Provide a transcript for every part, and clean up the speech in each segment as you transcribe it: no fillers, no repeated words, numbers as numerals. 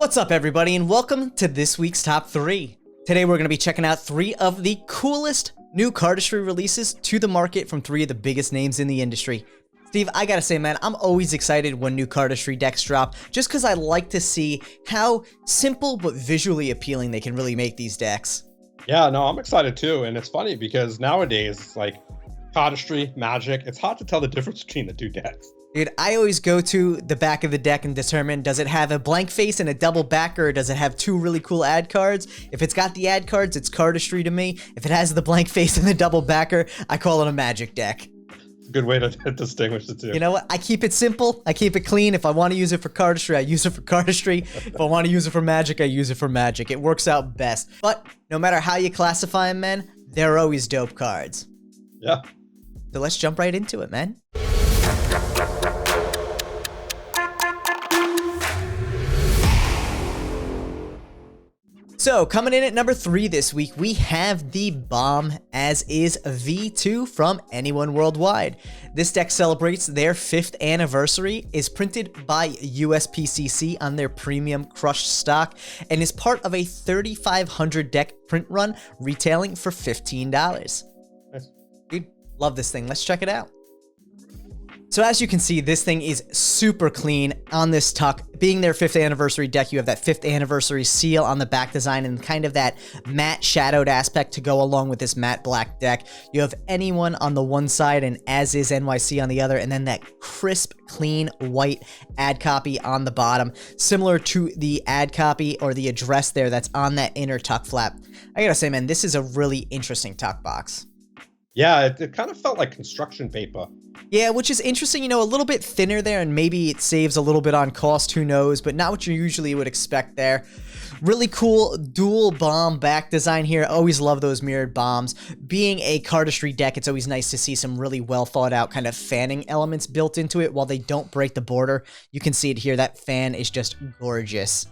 What's up, everybody, and welcome to this week's Top 3. Today we're going to be checking out 3 of the coolest new cardistry releases to the market from 3 of the biggest names in the industry. Steve, I gotta say, man, I'm always excited when new cardistry decks drop, just because I like to see how simple but visually appealing they can really make these decks. Yeah, no, I'm excited too, and it's funny because nowadays, it's like cardistry, Magic, it's hard to tell the difference between the two decks. Dude, I always go to the back of the deck and determine, does it have a blank face and a double backer, or does it have 2 really cool ad cards? If it's got the ad cards, it's cardistry to me. If it has the blank face and the double backer, I call it a Magic deck. Good way to distinguish the two. You know what? I keep it simple. I keep it clean. If I want to use it for cardistry, I use it for cardistry. If I want to use it for Magic, I use it for Magic. It works out best. But no matter how you classify them, man, they're always dope cards. Yeah. So let's jump right into it, man. So, coming in at number 3 this week, we have the Bomb As Is V2 from Anyone Worldwide. This deck celebrates their 5th anniversary, is printed by USPCC on their premium crushed stock, and is part of a 3,500 deck print run, retailing for $15. Nice. Dude, love this thing. Let's check it out. So as you can see, this thing is super clean on this tuck. Being their 5th anniversary deck, you have that 5th anniversary seal on the back design and kind of that matte shadowed aspect to go along with this matte black deck. You have Anyone on the one side and As Is NYC on the other, and then that crisp, clean white ad copy on the bottom, similar to the ad copy or the address there that's on that inner tuck flap. I gotta say, man, this is a really interesting tuck box. Yeah, it kind of felt like construction paper. Yeah, which is interesting, you know, a little bit thinner there, and maybe it saves a little bit on cost, who knows, but not what you usually would expect there. Really cool dual bomb back design here. Always love those mirrored bombs. Being a cardistry deck, it's always nice to see some really well thought out kind of fanning elements built into it while they don't break the border. You can see it here. That fan is just gorgeous.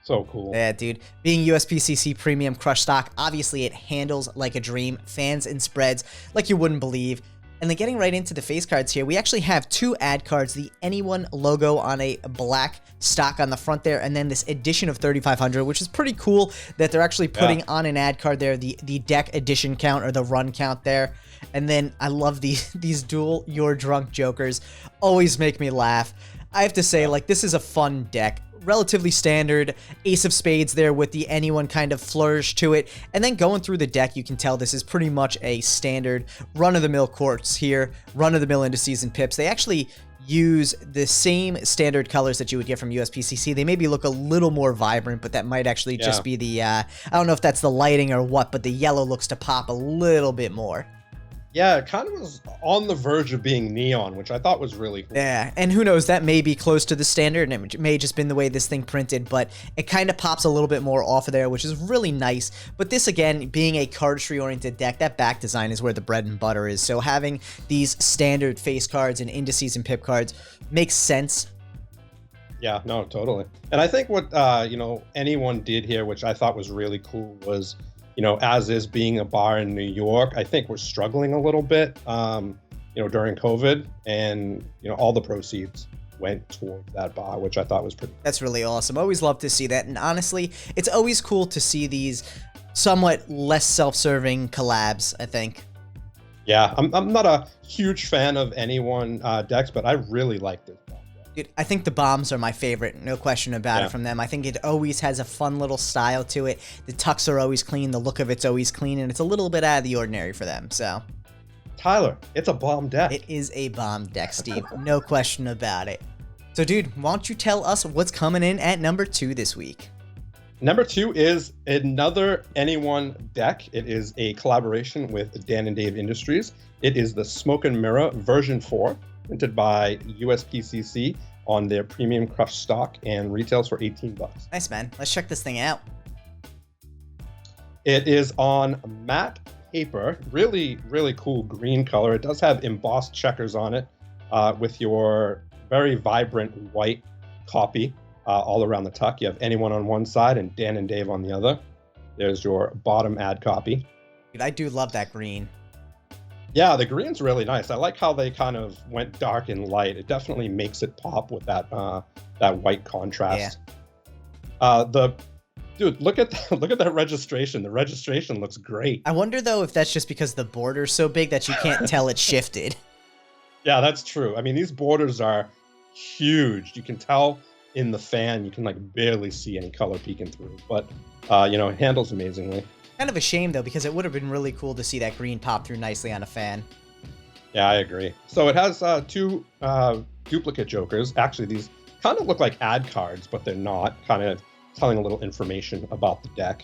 So cool. Yeah, dude. Being USPCC premium crush stock, obviously it handles like a dream. Fans and spreads like you wouldn't believe. And then getting right into the face cards here, we actually have 2 ad cards, the Anyone logo on a black stock on the front there, and then this edition of 3,500, which is pretty cool that they're actually putting on an ad card there, the deck edition count or the run count there. And then I love these dual You're Drunk Jokers. Always make me laugh. I have to say, like, this is a fun deck. Relatively standard, Ace of Spades there with the Anyone kind of flourish to it, and then going through the deck, you can tell this is pretty much a standard run-of-the-mill courts here, run-of-the-mill indices and pips. They actually use the same standard colors that you would get from USPCC. They maybe look a little more vibrant, but that might actually just be the, I don't know if that's the lighting or what, but the yellow looks to pop a little bit more. Yeah, it kind of was on the verge of being neon, which I thought was really cool. Yeah, and who knows, that may be close to the standard, and it may just been the way this thing printed, but it kind of pops a little bit more off of there, which is really nice. But this, again, being a cardistry-oriented deck, that back design is where the bread and butter is, so having these standard face cards and indices and pip cards makes sense. Yeah, no, totally. And I think what, Anyone did here, which I thought was really cool, was... As Is being a bar in New York, I think we're struggling a little bit, during COVID, and, all the proceeds went toward that bar, which I thought was pretty cool. That's really awesome. Always love to see that. And honestly, it's always cool to see these somewhat less self-serving collabs, I think. Yeah, I'm not a huge fan of Anyone decks, but I really like this. Dude, I think the bombs are my favorite, no question about it from them. I think it always has a fun little style to it. The tucks are always clean, the look of it's always clean, and it's a little bit out of the ordinary for them, so. Tyler, it's a bomb deck. It is a bomb deck, Steve. No question about it. So, dude, why don't you tell us what's coming in at number 2 this week? Number 2 is another Anyone deck. It is a collaboration with Dan and Dave Industries. It is the Smoke and Mirror version 4. Printed by USPCC on their premium crushed stock and retails for $18. Nice, man. Let's check this thing out. It is on matte paper, really, really cool green color. It does have embossed checkers on it with your very vibrant white copy all around the tuck. You have Anyone on one side and Dan and Dave on the other. There's your bottom ad copy. Dude, I do love that green. Yeah, the green's really nice. I like how they kind of went dark and light. It definitely makes it pop with that that white contrast. The Dude, look at look at that registration. The registration looks great. I wonder though if that's just because the border's so big that you can't tell it shifted. Yeah, that's true. I mean, these borders are huge. You can tell in the fan, you can like barely see any color peeking through. But it handles amazingly. Kind of a shame though, because it would have been really cool to see that green pop through nicely on a fan. Yeah, I agree. So it has two duplicate jokers. Actually, these kind of look like ad cards, but they're not. Kind of telling a little information about the deck.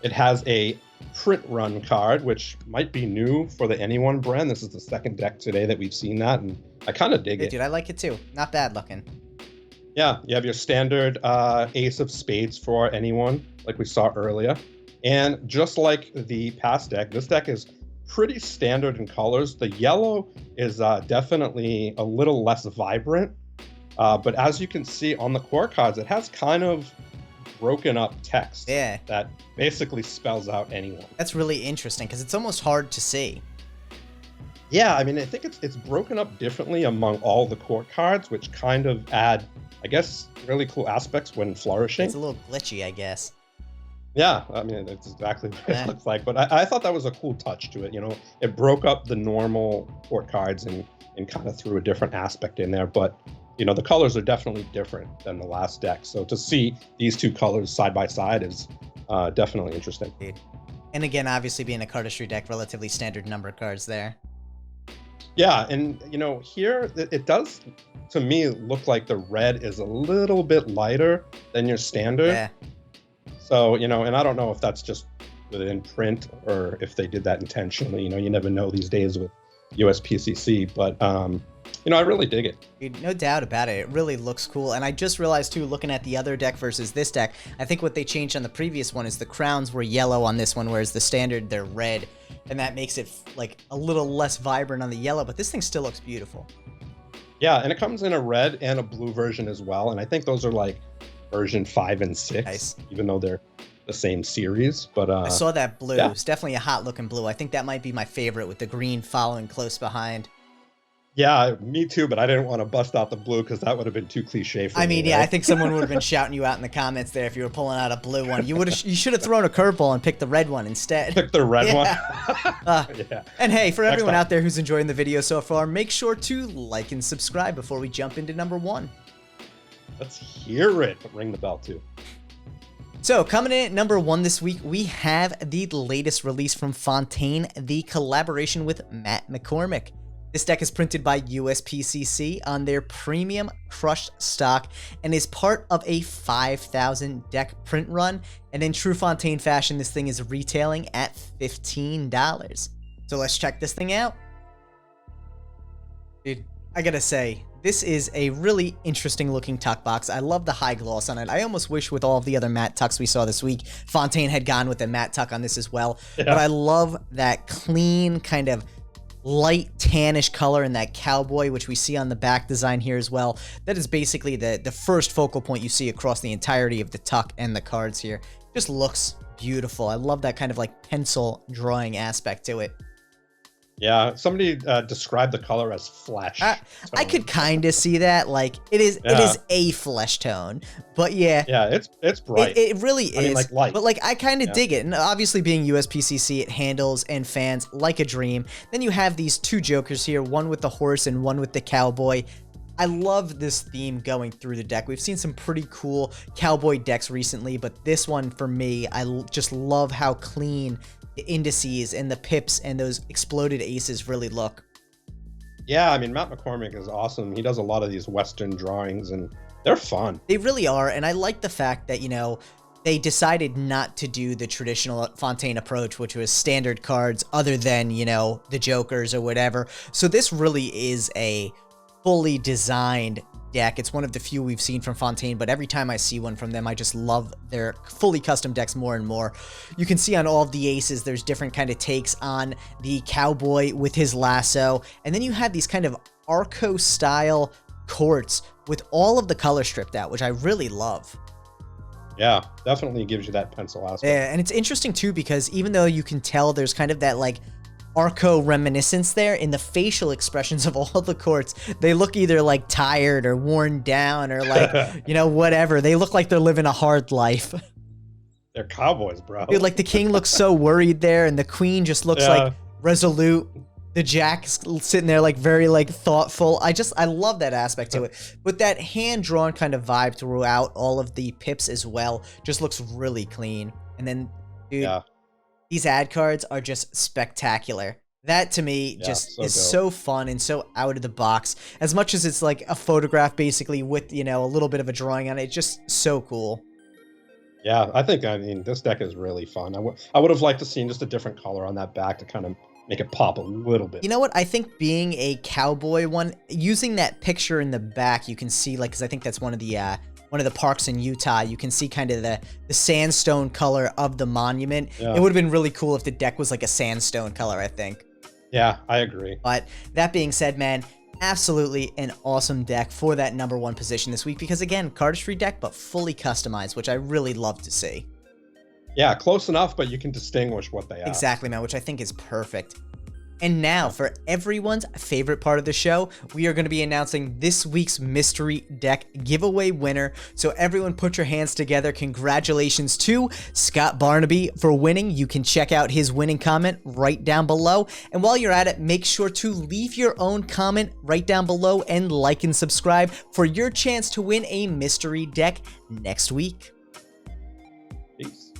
It has a print run card, which might be new for the Anyone brand. This is the second deck today that we've seen that, and I kind of dig it. Dude, I like it too. Not bad looking. Yeah, you have your standard ace of spades for Anyone, like we saw earlier. And just like the past deck, this deck is pretty standard in colors. The yellow is definitely a little less vibrant. But as you can see on the core cards, it has kind of broken up text that basically spells out Anyone. That's really interesting because it's almost hard to see. Yeah, I mean, I think it's broken up differently among all the core cards, which kind of add, I guess, really cool aspects when flourishing. It's a little glitchy, I guess. Yeah, I mean, it's exactly what it looks like. But I thought that was a cool touch to it. It broke up the normal core cards and kind of threw a different aspect in there. But the colors are definitely different than the last deck. So to see these two colors side by side is definitely interesting. Dude. And again, obviously being a cardistry deck, relatively standard number of cards there. Yeah, and here it does, to me, look like the red is a little bit lighter than your standard. Yeah. So, and I don't know if that's just within print or if they did that intentionally. You never know these days with USPCC, but I really dig it. Dude, no doubt about it. It really looks cool. And I just realized too, looking at the other deck versus this deck, I think what they changed on the previous one is the crowns were yellow on this one, whereas the standard, they're red. And that makes it like a little less vibrant on the yellow, but this thing still looks beautiful. Yeah, and it comes in a red and a blue version as well. And I think those are like version 5 and 6, nice. Even though they're the same series. But I saw that blue. Yeah. It's definitely a hot looking blue. I think that might be my favorite with the green following close behind. Yeah, me too, but I didn't want to bust out the blue because that would have been too cliche for me. I mean, yeah, I think someone would have been shouting you out in the comments there if you were pulling out a blue one. You should have thrown a curveball and picked the red one instead. Pick the red one. Yeah. And hey, for everyone out there who's enjoying the video so far, make sure to like and subscribe before we jump into number 1. Let's hear it. Ring the bell too. So coming in at number 1 this week, we have the latest release from Fontaine, the collaboration with Matt McCormick. This deck is printed by USPCC on their premium crushed stock and is part of a 5,000 deck print run. And in true Fontaine fashion, this thing is retailing at $15. So let's check this thing out. Dude, I gotta say, this is a really interesting looking tuck box. I love the high gloss on it. I almost wish with all of the other matte tucks we saw this week, Fontaine had gone with a matte tuck on this as well. Yeah. But I love that clean kind of light tannish color in that cowboy, which we see on the back design here as well. That is basically the first focal point you see across the entirety of the tuck and the cards here. Just looks beautiful. I love that kind of like pencil drawing aspect to it. Yeah, somebody described the color as flesh. I could kind of see that. Like it is a flesh tone, but yeah. Yeah, it's bright. It really is. I mean, like light. But like I kind of dig it. And obviously being USPCC, it handles and fans like a dream. Then you have these two jokers here, one with the horse and one with the cowboy. I love this theme going through the deck. We've seen some pretty cool cowboy decks recently, but this one for me, I just love how clean the indices and the pips and those exploded aces really look. Yeah, I mean, Matt McCormick is awesome. He does a lot of these Western drawings, and they're fun. They really are, and I like the fact that, they decided not to do the traditional Fontaine approach, which was standard cards other than, the jokers or whatever. So this really is a fully designed deck. It's one of the few we've seen from Fontaine, but every time I see one from them, I just love their fully custom decks more and more. You can see on all of the aces, there's different kind of takes on the cowboy with his lasso, and then you have these kind of Arco-style courts with all of the color stripped out, which I really love. Yeah, definitely gives you that pencil aspect. Yeah, and it's interesting too because even though you can tell there's kind of that like Arco reminiscence there in the facial expressions of all the courts. They look either like tired or worn down or like, you know, whatever. They look like they're living a hard life. They're cowboys, bro. Dude, like the king looks so worried there, and the queen just looks like resolute. The jack's sitting there like very like thoughtful. I love that aspect to it. But that hand-drawn kind of vibe throughout all of the pips as well just looks really clean. And then, dude, these ad cards are just spectacular. That to me just is so fun and so out of the box. As much as it's like a photograph basically with, you know, a little bit of a drawing on it, it's just so cool. Yeah, I mean, this deck is really fun. I would have liked to see just a different color on that back to kind of make it pop a little bit. You know what? I think being a cowboy one, using that picture in the back, you can see, like, because I think that's one of the parks in Utah, you can see kind of the sandstone color of the monument. It would have been really cool if the deck was like a sandstone color, I think. Yeah, I agree. But that being said, man, absolutely an awesome deck for that #1 position this week, because again, cardistry deck, but fully customized, which I really love to see. Yeah, close enough, but you can distinguish what they are. Exactly, man, which I think is perfect. And now, for everyone's favorite part of the show, we are going to be announcing this week's mystery deck giveaway winner. So everyone put your hands together. Congratulations to Scott Barnaby for winning. You can check out his winning comment right down below. And while you're at it, make sure to leave your own comment right down below and like and subscribe for your chance to win a mystery deck next week. Peace.